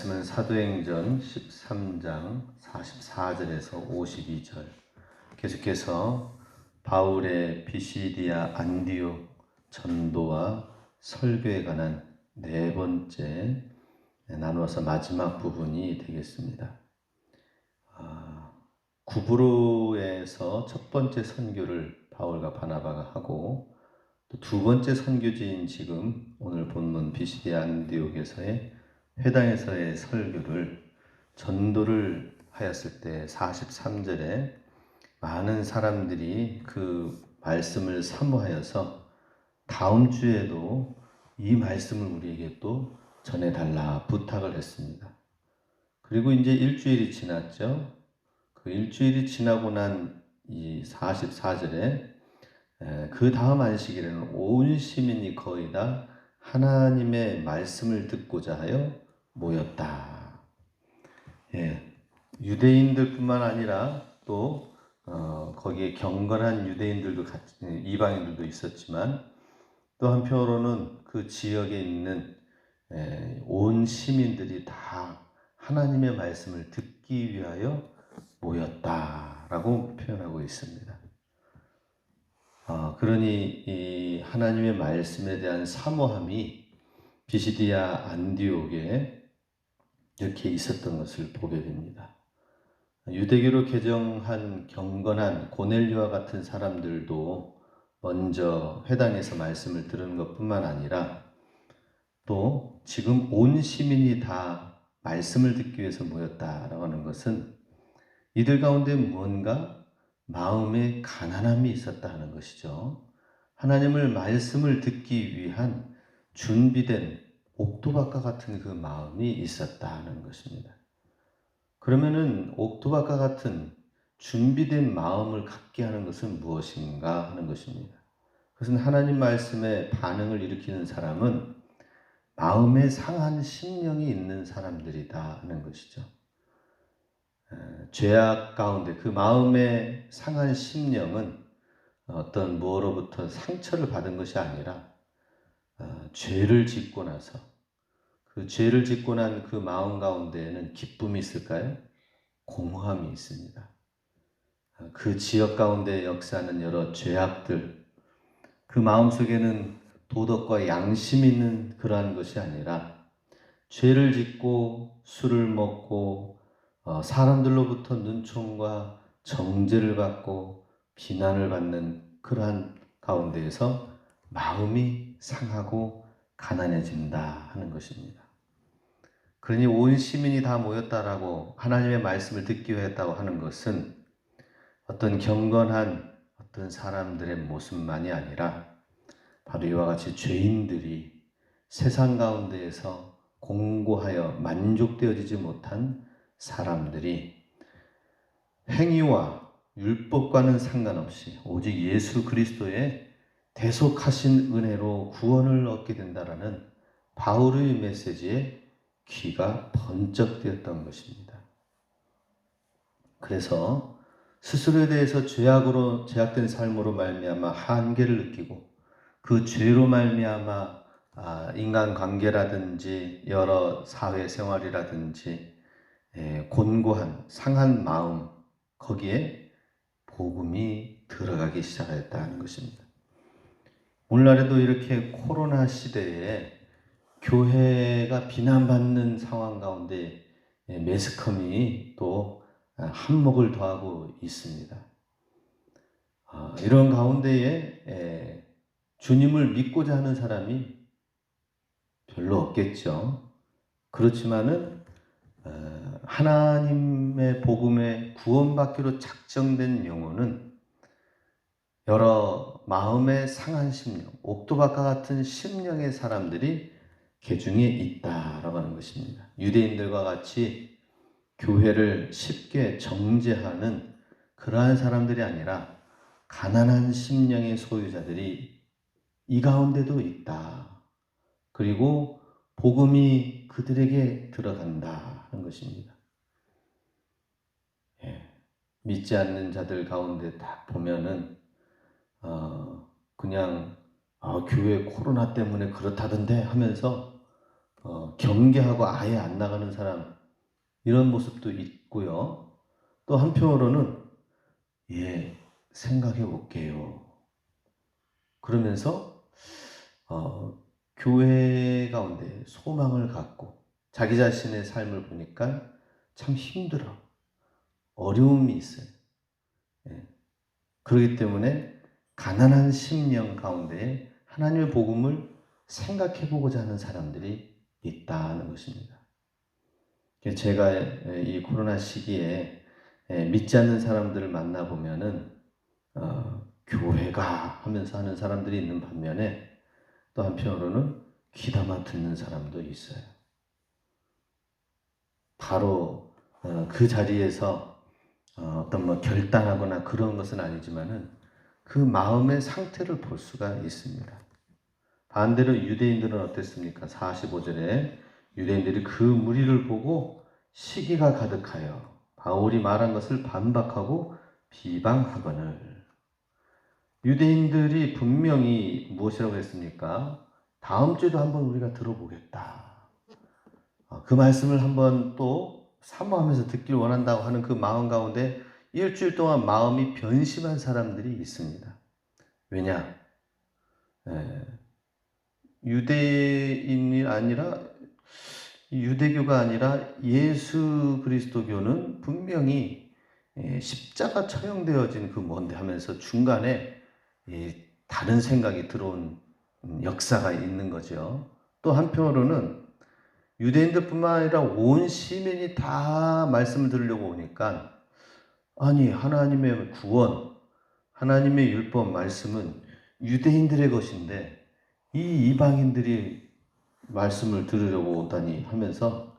말씀은 사도행전 13장 44절에서 52절. 계속해서 바울의 비시디아 안디옥 전도와 설교에 관한 네 번째 나누어서 마지막 부분이 되겠습니다. 구브로에서 첫 번째 선교를 바울과 바나바가 하고 또 두 번째 선교지인 지금 오늘 본문 비시디아 안디옥에서의 회당에서의 설교를 전도를 하였을 때 43절에 많은 사람들이 그 말씀을 사모하여서 다음 주에도 이 말씀을 우리에게 또 전해달라 부탁을 했습니다. 그리고 이제 일주일이 지났죠. 그 일주일이 지나고 난 이 44절에 그 다음 안식일에는 온 시민이 거의 다 하나님의 말씀을 듣고자 하여 모였다. 유대인들뿐만 아니라 또 거기에 경건한 유대인들도 이방인들도 있었지만 또 한편으로는 그 지역에 있는 온 시민들이 다 하나님의 말씀을 듣기 위하여 모였다라고 표현하고 있습니다. 그러니 이 하나님의 말씀에 대한 사모함이 비시디아 안디옥에 이렇게 있었던 것을 보게 됩니다. 유대교로 개정한 경건한 고넬료와 같은 사람들도 먼저 회당에서 말씀을 들은 것뿐만 아니라 또 지금 온 시민이 다 말씀을 듣기 위해서 모였다라고 하는 것은 이들 가운데 무언가 마음에 가난함이 있었다 하는 것이죠. 하나님을 말씀을 듣기 위한 준비된 옥토밭과 같은 그 마음이 있었다 하는 것입니다. 그러면은 옥토밭과 같은 준비된 마음을 갖게 하는 것은 무엇인가 하는 것입니다. 그것은 하나님 말씀에 반응을 일으키는 사람은 마음에 상한 심령이 있는 사람들이다 하는 것이죠. 죄악 가운데 그 마음에 상한 심령은 어떤 무엇로부터 상처를 받은 것이 아니라 죄를 짓고 나서 그 죄를 짓고 난 그 마음 가운데에는 기쁨이 있을까요? 공허함이 있습니다. 그 지역 가운데 역사하는 여러 죄악들, 그 마음속에는 도덕과 양심이 있는 그러한 것이 아니라 죄를 짓고 술을 먹고 사람들로부터 눈총과 정죄를 받고 비난을 받는 그러한 가운데에서 마음이 상하고 가난해진다 하는 것입니다. 그러니 온 시민이 다 모였다라고 하나님의 말씀을 듣기 위했다고 하는 것은 어떤 경건한 어떤 사람들의 모습만이 아니라 바로 이와 같이 죄인들이 세상 가운데에서 공고하여 만족되어지지 못한 사람들이 행위와 율법과는 상관없이 오직 예수 그리스도의 대속하신 은혜로 구원을 얻게 된다라는 바울의 메시지에 귀가 번쩍되었던 것입니다. 그래서 스스로에 대해서 죄악으로 제약된 삶으로 말미암아 한계를 느끼고 그 죄로 말미암아 인간관계라든지 여러 사회생활이라든지 곤고한 상한 마음 거기에 복음이 들어가기 시작했다는 것입니다. 오늘날에도 이렇게 코로나 시대에 교회가 비난받는 상황 가운데 매스컴이 또 한몫을 더하고 있습니다. 이런 가운데에 주님을 믿고자 하는 사람이 별로 없겠죠. 그렇지만은 하나님의 복음에 구원받기로 작정된 영혼은 여러 마음의 상한 심령, 옥토밭과 같은 심령의 사람들이 개중에 있다라고 하는 것입니다. 유대인들과 같이 교회를 쉽게 정죄하는 그러한 사람들이 아니라 가난한 심령의 소유자들이 이 가운데도 있다. 그리고 복음이 그들에게 들어간다 하는 것입니다. 믿지 않는 자들 가운데 딱 보면은 그냥 교회 코로나 때문에 그렇다던데 하면서 경계하고 아예 안 나가는 사람, 이런 모습도 있고요. 또 한편으로는 생각해 볼게요. 그러면서 교회 가운데 소망을 갖고 자기 자신의 삶을 보니까 참 힘들어. 어려움이 있어요. 그렇기 때문에 가난한 심령 가운데 하나님의 복음을 생각해 보고자 하는 사람들이 있다는 것입니다. 제가 이 코로나 시기에 믿지 않는 사람들을 만나보면은 교회가 하면서 하는 사람들이 있는 반면에 또 한편으로는 귀담아 듣는 사람도 있어요. 바로 그 자리에서 어떤 결단하거나 그런 것은 아니지만은 그 마음의 상태를 볼 수가 있습니다. 반대로 유대인들은 어땠습니까? 45절에 유대인들이 그 무리를 보고 시기가 가득하여 바울이 말한 것을 반박하고 비방하거늘. 유대인들이 분명히 무엇이라고 했습니까? 다음 주에도 한번 우리가 들어보겠다. 그 말씀을 한번 또 사모하면서 듣길 원한다고 하는 그 마음 가운데 일주일 동안 마음이 변심한 사람들이 있습니다. 왜냐? 유대인이 아니라 유대교가 아니라 예수 그리스도교는 분명히 십자가 처형되어진 그 뭔데 하면서 중간에 다른 생각이 들어온 역사가 있는 거죠. 또 한편으로는 유대인들뿐만 아니라 온 시민이 다 말씀을 들으려고 오니까 아니 하나님의 구원, 하나님의 율법 말씀은 유대인들의 것인데 이 이방인들이 말씀을 들으려고 오다니 하면서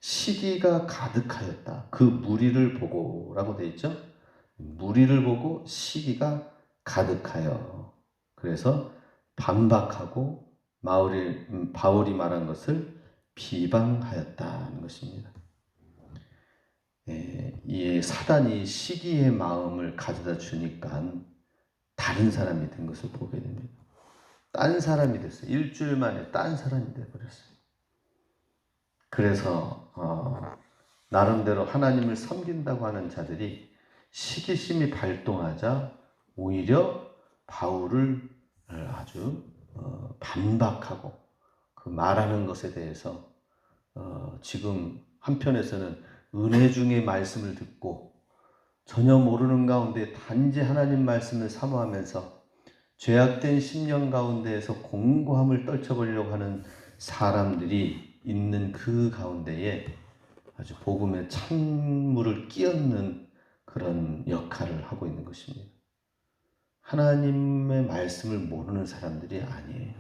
시기가 가득하였다. 그 무리를 보고 라고 되어 있죠. 무리를 보고 시기가 가득하여. 그래서 반박하고 바울이 말한 것을 비방하였다는 것입니다. 이 사단이 시기의 마음을 가져다 주니까 다른 사람이 된 것을 보게 됩니다. 딴 사람이 됐어요. 일주일 만에 딴 사람이 되어버렸어요. 그래서 나름대로 하나님을 섬긴다고 하는 자들이 시기심이 발동하자 오히려 바울을 아주 반박하고 그 말하는 것에 대해서 지금 한편에서는 은혜 중의 말씀을 듣고 전혀 모르는 가운데 단지 하나님 말씀을 사모하면서 죄악된 심령 가운데에서 공고함을 떨쳐버리려고 하는 사람들이 있는 그 가운데에 아주 복음의 찬물을 끼얹는 그런 역할을 하고 있는 것입니다. 하나님의 말씀을 모르는 사람들이 아니에요.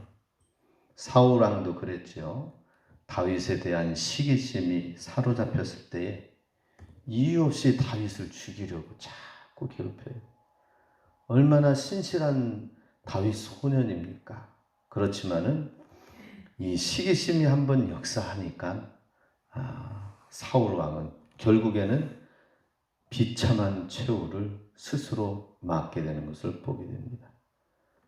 사울 왕도 그랬죠. 다윗에 대한 시기심이 사로잡혔을 때에 이유 없이 다윗을 죽이려고 자꾸 괴롭혀요. 얼마나 신실한 다윗 소년입니까? 그렇지만은 이 시기심이 한번 역사하니까 사울 왕은 결국에는 비참한 최후를 스스로 맞게 되는 것을 보게 됩니다.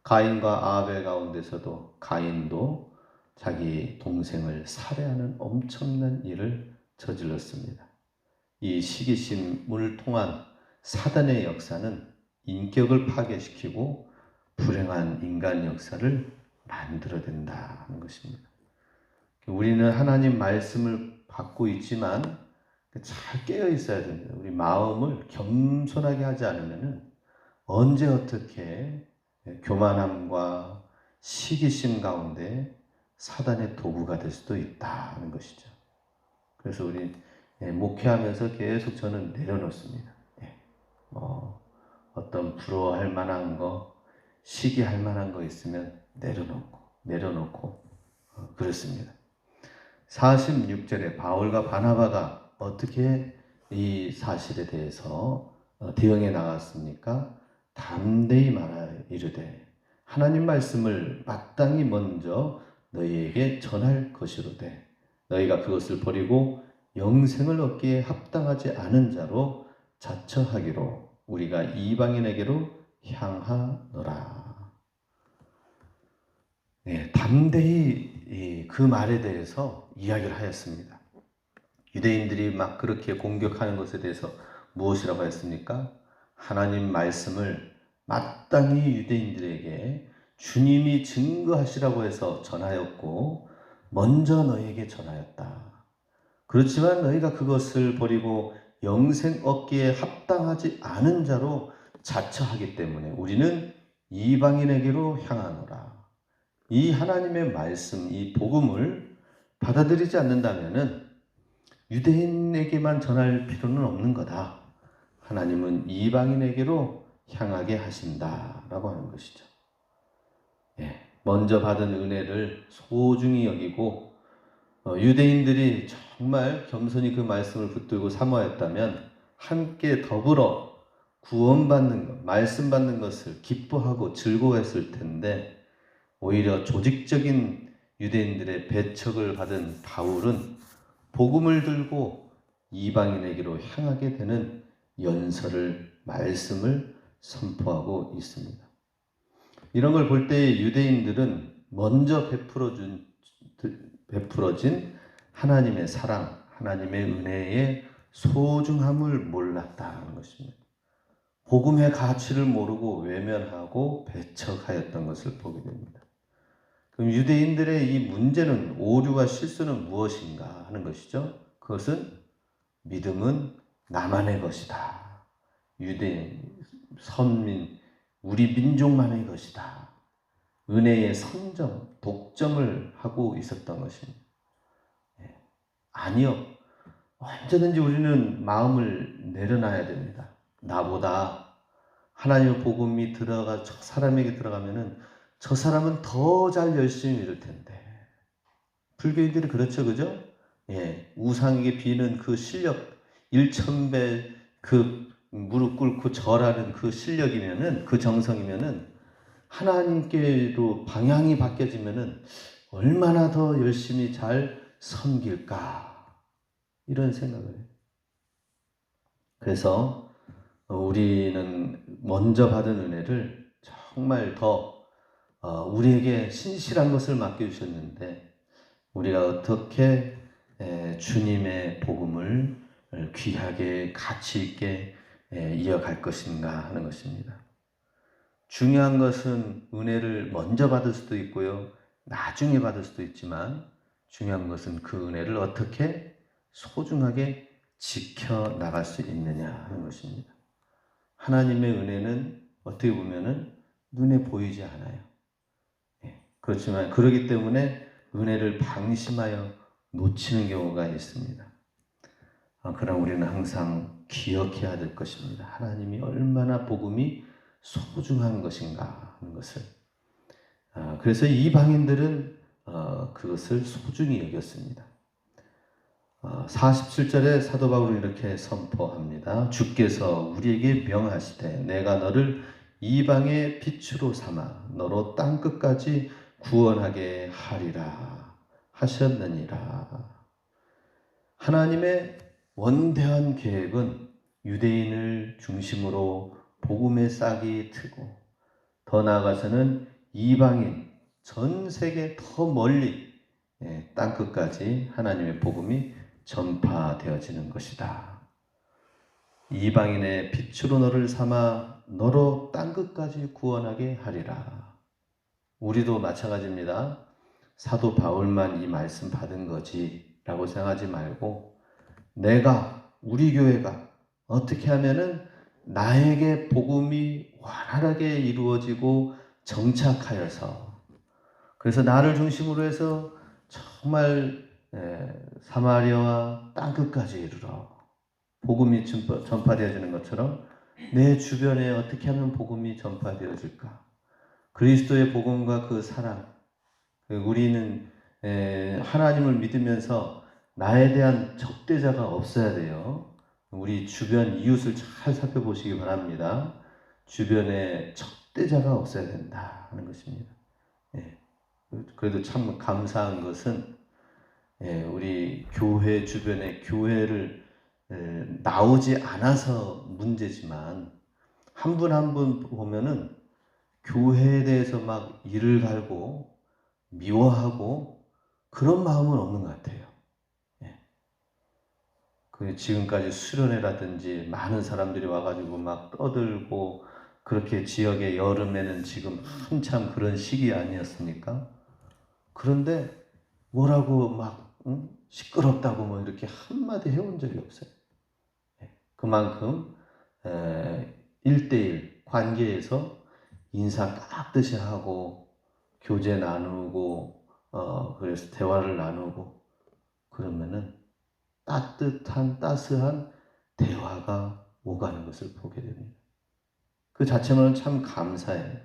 가인과 아벨 가운데서도 가인도 자기 동생을 살해하는 엄청난 일을 저질렀습니다. 이 시기심을 통한 사단의 역사는 인격을 파괴시키고 불행한 인간 역사를 만들어낸다는 것입니다. 우리는 하나님 말씀을 받고 있지만 잘 깨어 있어야 됩니다. 우리 마음을 겸손하게 하지 않으면 언제 어떻게 교만함과 시기심 가운데 사단의 도구가 될 수도 있다는 것이죠. 그래서 우리 목회하면서 계속 저는 내려놓습니다. 어떤 부러워할 만한 거, 시기할 만한 거 있으면 내려놓고 그렇습니다. 46절에 바울과 바나바가 어떻게 이 사실에 대해서 대응해 나갔습니까? 담대히 말하여 이르되 하나님 말씀을 마땅히 먼저 너희에게 전할 것이로되 너희가 그것을 버리고 영생을 얻기에 합당하지 않은 자로 자처하기로 우리가 이방인에게로 향하노라. 담대히 그 말에 대해서 이야기를 하였습니다. 유대인들이 막 그렇게 공격하는 것에 대해서 무엇이라고 했습니까? 하나님 말씀을 마땅히 유대인들에게 주님이 증거하시라고 해서 전하였고 먼저 너희에게 전하였다. 그렇지만 너희가 그것을 버리고 영생 얻기에 합당하지 않은 자로 자처하기 때문에 우리는 이방인에게로 향하노라. 이 하나님의 말씀, 이 복음을 받아들이지 않는다면은 유대인에게만 전할 필요는 없는 거다. 하나님은 이방인에게로 향하게 하신다라고 하는 것이죠. 먼저 받은 은혜를 소중히 여기고 유대인들이 정말 겸손히 그 말씀을 붙들고 사모하였다면 함께 더불어 구원받는 것, 말씀 받는 것을 기뻐하고 즐거워했을 텐데 오히려 조직적인 유대인들의 배척을 받은 바울은 복음을 들고 이방인에게로 향하게 되는 연설을, 말씀을 선포하고 있습니다. 이런 걸 볼 때 유대인들은 먼저 베풀어진 하나님의 사랑, 하나님의 은혜의 소중함을 몰랐다는 것입니다. 복음의 가치를 모르고 외면하고 배척하였던 것을 보게 됩니다. 그럼 유대인들의 이 문제는, 오류와 실수는 무엇인가 하는 것이죠. 그것은 믿음은 나만의 것이다. 유대인, 선민, 우리 민족만의 것이다. 은혜의 선점, 독점을 하고 있었던 것입니다. 아니요. 언제든지 우리는 마음을 내려놔야 됩니다. 나보다 하나님의 복음이 저 사람에게 들어가면은 저 사람은 더 잘 열심히 이룰 텐데. 불교인들이 그렇죠, 그죠? 우상에게 비는 그 실력, 1000배 그 무릎 꿇고 절하는 그 실력이면은, 그 정성이면은 하나님께로 방향이 바뀌어지면은 얼마나 더 열심히 잘 섬길까, 이런 생각을 해요. 그래서 우리는 먼저 받은 은혜를 정말 더 우리에게 신실한 것을 맡겨주셨는데 우리가 어떻게 주님의 복음을 귀하게 가치 있게 이어갈 것인가 하는 것입니다. 중요한 것은 은혜를 먼저 받을 수도 있고요, 나중에 받을 수도 있지만 중요한 것은 그 은혜를 어떻게 소중하게 지켜나갈 수 있느냐 하는 것입니다. 하나님의 은혜는 어떻게 보면은 눈에 보이지 않아요. 그렇지만 그렇기 때문에 은혜를 방심하여 놓치는 경우가 있습니다. 그러나 우리는 항상 기억해야 될 것입니다. 하나님이 얼마나 복음이 소중한 것인가 하는 것을. 그래서 이방인들은 그것을 소중히 여겼습니다. 47절에 사도 바울은 이렇게 선포합니다. 주께서 우리에게 명하시되 내가 너를 이방의 빛으로 삼아 너로 땅끝까지 구원하게 하리라 하셨느니라. 하나님의 원대한 계획은 유대인을 중심으로 복음의 싹이 트고 더 나아가서는 이방인, 전 세계 더 멀리 땅끝까지 하나님의 복음이 전파되어지는 것이다. 이방인의 빛으로 너를 삼아 너로 땅끝까지 구원하게 하리라. 우리도 마찬가지입니다. 사도 바울만 이 말씀 받은 거지 라고 생각하지 말고 우리 교회가 어떻게 하면은 나에게 복음이 완활하게 이루어지고 정착하여서, 그래서 나를 중심으로 해서 정말 사마리아와 땅끝까지 이르러 복음이 전파되어지는 것처럼 내 주변에 어떻게 하면 복음이 전파되어질까? 그리스도의 복음과 그 사랑, 우리는 하나님을 믿으면서 나에 대한 적대자가 없어야 돼요. 우리 주변 이웃을 잘 살펴보시기 바랍니다. 주변에 적대자가 없어야 된다 하는 것입니다. 그래도 참 감사한 것은 우리 교회 주변에 교회를 나오지 않아서 문제지만 한 분 한 분 보면은 교회에 대해서 막 이를 갈고 미워하고 그런 마음은 없는 것 같아요. 예. 그 지금까지 수련회라든지 많은 사람들이 와가지고 막 떠들고 그렇게 지역의 여름에는 지금 한참 그런 시기 아니었습니까? 그런데 뭐라고 막 시끄럽다고 뭐 이렇게 한마디 해온 적이 없어요. 그만큼 1대1 관계에서 인사 깍듯이 하고 교제 나누고 그래서 대화를 나누고 그러면은 따뜻한 따스한 대화가 오가는 것을 보게 됩니다. 그 자체로는 참 감사해요.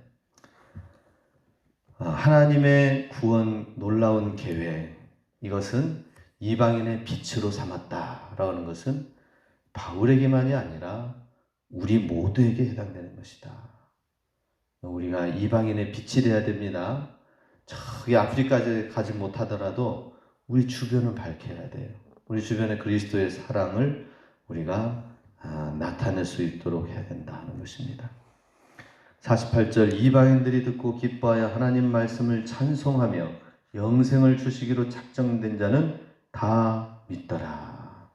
하나님의 구원 놀라운 계획, 이것은 이방인의 빛으로 삼았다라는 것은 바울에게만이 아니라 우리 모두에게 해당되는 것이다. 우리가 이방인의 빛이 되어야 됩니다. 저기 아프리카까지 가지 못하더라도 우리 주변을 밝혀야 돼요. 우리 주변에 그리스도의 사랑을 우리가 나타낼 수 있도록 해야 된다는 것입니다. 48절 이방인들이 듣고 기뻐하여 하나님 말씀을 찬송하며 영생을 주시기로 작정된 자는 다 믿더라.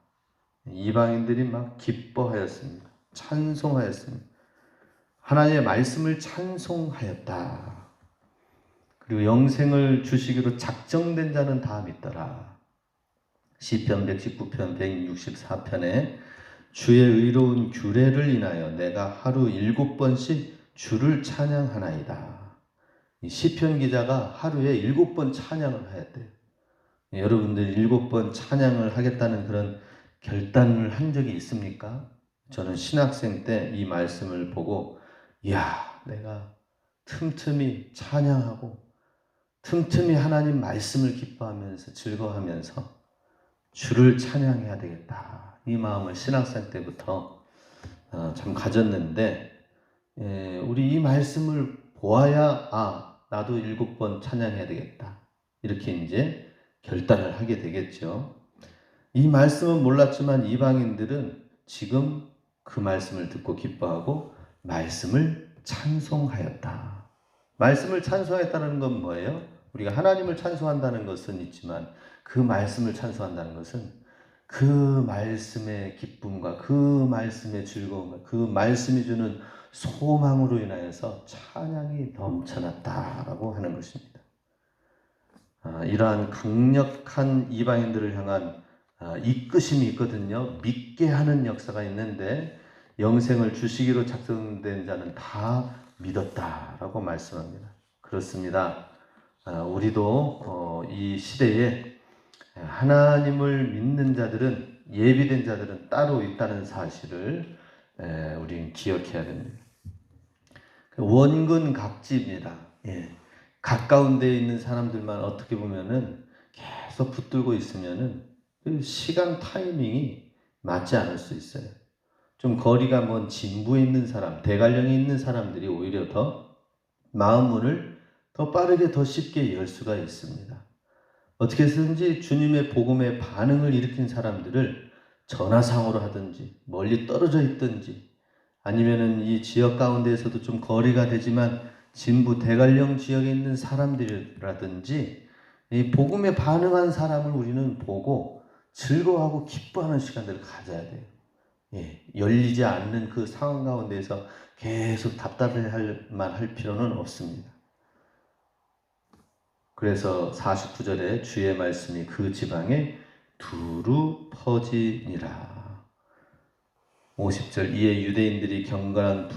이방인들이 막 기뻐하였습니다. 찬송하였습니다. 하나님의 말씀을 찬송하였다. 그리고 영생을 주시기로 작정된 자는 다 믿더라. 시편 119편 164편에 주의 의로운 규례를 인하여 내가 하루 7번씩 주를 찬양하나이다. 이 시편 기자가 하루에 7번 찬양을 하였대요. 여러분들 7번 찬양을 하겠다는 그런 결단을 한 적이 있습니까? 저는 신학생 때 이 말씀을 보고 이야, 내가 틈틈이 찬양하고 틈틈이 하나님 말씀을 기뻐하면서 즐거워하면서 주를 찬양해야 되겠다. 이 마음을 신학생 때부터 참 가졌는데 우리 이 말씀을 보아야 나도 7번 찬양해야 되겠다. 이렇게 이제 결단을 하게 되겠죠. 이 말씀은 몰랐지만 이방인들은 지금 그 말씀을 듣고 기뻐하고 말씀을 찬송하였다. 말씀을 찬송했다는 건 뭐예요? 우리가 하나님을 찬송한다는 것은 있지만 그 말씀을 찬송한다는 것은 그 말씀의 기쁨과 그 말씀의 즐거움과 그 말씀이 주는 소망으로 인하여서 찬양이 넘쳐났다라고 하는 것입니다. 이러한 강력한 이방인들을 향한 이끄심이 있거든요. 믿게 하는 역사가 있는데 영생을 주시기로 작정된 자는 다 믿었다라고 말씀합니다. 그렇습니다. 우리도 이 시대에 하나님을 믿는 자들은 예비된 자들은 따로 있다는 사실을 우리는 기억해야 됩니다. 원근각지입니다. 가까운 데에 있는 사람들만 어떻게 보면은 계속 붙들고 있으면은 그 시간 타이밍이 맞지 않을 수 있어요. 좀 거리가 먼 진부에 있는 사람, 대관령에 있는 사람들이 오히려 더 마음문을 더 빠르게 더 쉽게 열 수가 있습니다. 어떻게 해서든지 주님의 복음에 반응을 일으킨 사람들을 전화상으로 하든지 멀리 떨어져 있든지 아니면은 이 지역 가운데에서도 좀 거리가 되지만 진부 대관령 지역에 있는 사람들이라든지 이 복음에 반응한 사람을 우리는 보고 즐거워하고 기뻐하는 시간들을 가져야 돼요. 열리지 않는 그 상황 가운데에서 계속 답답해만 할 필요는 없습니다. 그래서 49절에 주의 말씀이 그 지방에 두루 퍼지니라. 50절 이에 유대인들이 경건한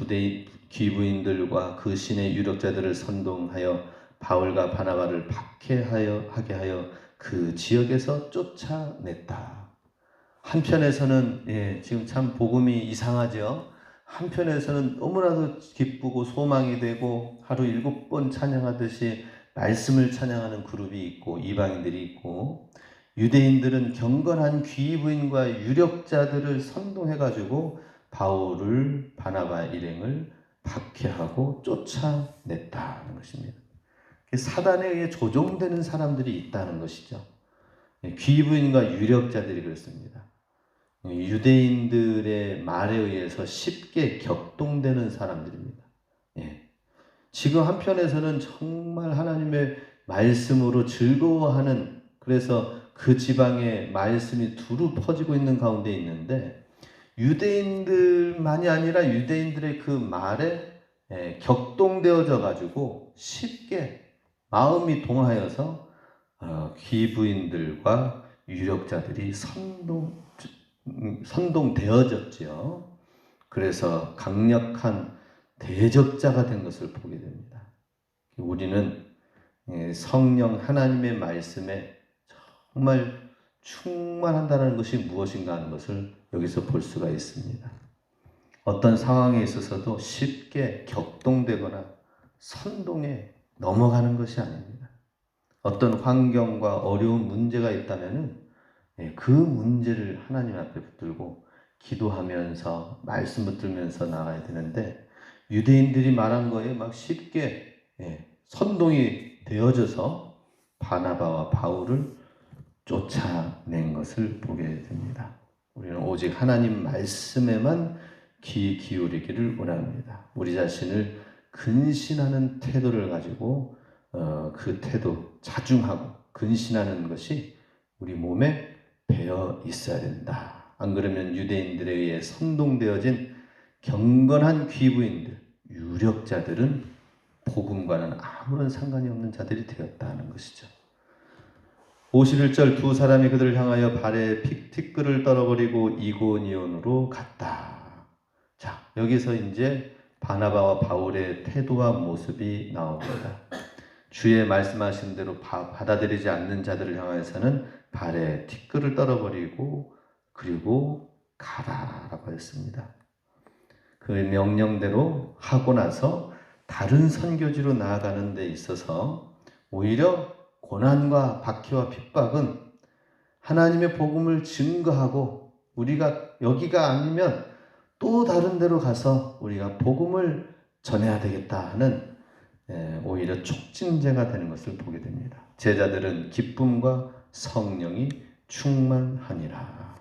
귀부인들과 그 신의 유력자들을 선동하여 바울과 바나바를 박해하게 하여 그 지역에서 쫓아냈다. 한편에서는 지금 참 복음이 이상하죠. 한편에서는 너무나도 기쁘고 소망이 되고 하루 7번 찬양하듯이 말씀을 찬양하는 그룹이 있고 이방인들이 있고 유대인들은 경건한 귀부인과 유력자들을 선동해가지고 바울을 바나바 일행을 박해하고 쫓아냈다는 것입니다. 사단에 의해 조종되는 사람들이 있다는 것이죠. 귀부인과 유력자들이 그렇습니다. 유대인들의 말에 의해서 쉽게 격동되는 사람들입니다. 지금 한편에서는 정말 하나님의 말씀으로 즐거워하는 그래서 그 지방에 말씀이 두루 퍼지고 있는 가운데 있는데 유대인들만이 아니라 유대인들의 그 말에 격동되어져 가지고 쉽게 마음이 동하여서 귀부인들과 유력자들이 선동되어졌지요. 그래서 강력한 대적자가 된 것을 보게 됩니다. 우리는 성령 하나님의 말씀에 정말 충만한다는 것이 무엇인가 하는 것을 여기서 볼 수가 있습니다. 어떤 상황에 있어서도 쉽게 격동되거나 선동에 넘어가는 것이 아닙니다. 어떤 환경과 어려운 문제가 있다면 그 문제를 하나님 앞에 붙들고 기도하면서 말씀 붙들면서 나가야 되는데 유대인들이 말한 거에 막 쉽게 선동이 되어져서 바나바와 바울을 쫓아낸 것을 보게 됩니다. 우리는 오직 하나님 말씀에만 귀 기울이기를 원합니다. 우리 자신을 근신하는 태도를 가지고 그 태도, 자중하고 근신하는 것이 우리 몸에 배어 있어야 된다. 안 그러면 유대인들에 의해 선동되어진 경건한 귀부인들, 유력자들은 복음과는 아무런 상관이 없는 자들이 되었다는 것이죠. 51절 두 사람이 그들을 향하여 발에 티끌을 떨어버리고 이고니온으로 갔다. 자, 여기서 이제 바나바와 바울의 태도와 모습이 나옵니다. 주의 말씀하신 대로 받아들이지 않는 자들을 향해서는 발에 티끌을 떨어버리고 그리고 가라라고 했습니다. 그 명령대로 하고 나서 다른 선교지로 나아가는 데 있어서 오히려 고난과 박해와 핍박은 하나님의 복음을 증거하고 우리가 여기가 아니면 또 다른 데로 가서 우리가 복음을 전해야 되겠다 하는 오히려 촉진제가 되는 것을 보게 됩니다. 제자들은 기쁨과 성령이 충만하니라.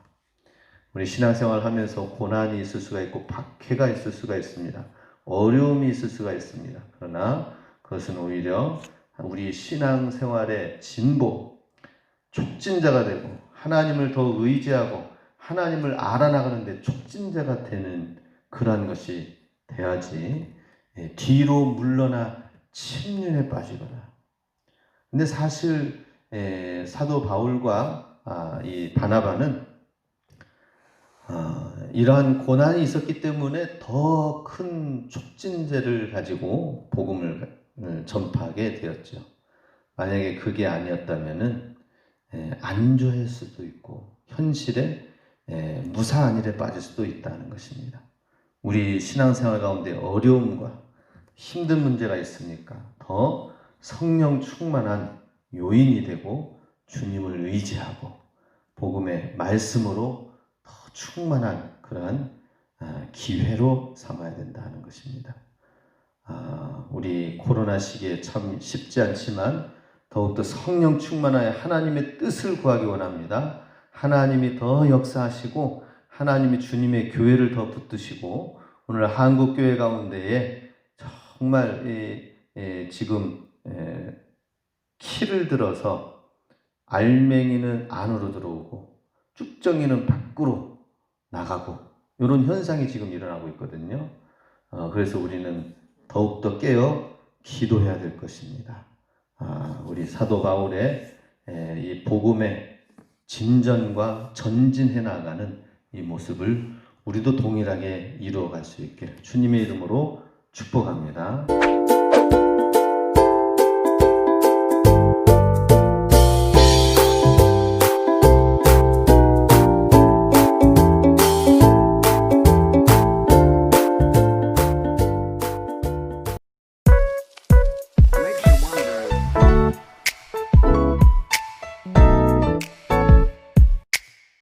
우리 신앙생활 하면서 고난이 있을 수가 있고 박해가 있을 수가 있습니다. 어려움이 있을 수가 있습니다. 그러나 그것은 오히려 우리 신앙생활의 진보, 촉진자가 되고 하나님을 더 의지하고 하나님을 알아나가는 데 촉진자가 되는 그러한 것이 돼야지 뒤로 물러나 침륜에 빠지거나. 근데 사실 사도 바울과 이 바나바는 이러한 고난이 있었기 때문에 더 큰 촉진제를 가지고 복음을 전파하게 되었죠. 만약에 그게 아니었다면은 안주할 수도 있고 현실에 무사한 일에 빠질 수도 있다는 것입니다. 우리 신앙생활 가운데 어려움과 힘든 문제가 있으니까 더 성령 충만한 요인이 되고 주님을 의지하고 복음의 말씀으로 더 충만한 그러한 기회로 삼아야 된다는 것입니다. 우리 코로나 시기에 참 쉽지 않지만 더욱더 성령 충만하여 하나님의 뜻을 구하기 원합니다. 하나님이 더 역사하시고 하나님이 주님의 교회를 더 붙드시고 오늘 한국교회 가운데에 정말 지금 키를 들어서 알맹이는 안으로 들어오고 쭉정이는 밖으로 나가고 이런 현상이 지금 일어나고 있거든요. 그래서 우리는 더욱더 깨어 기도해야 될 것입니다. 우리 사도 바울의 이 복음의 진전과 전진해 나가는 이 모습을 우리도 동일하게 이루어갈 수 있게 주님의 이름으로 축복합니다.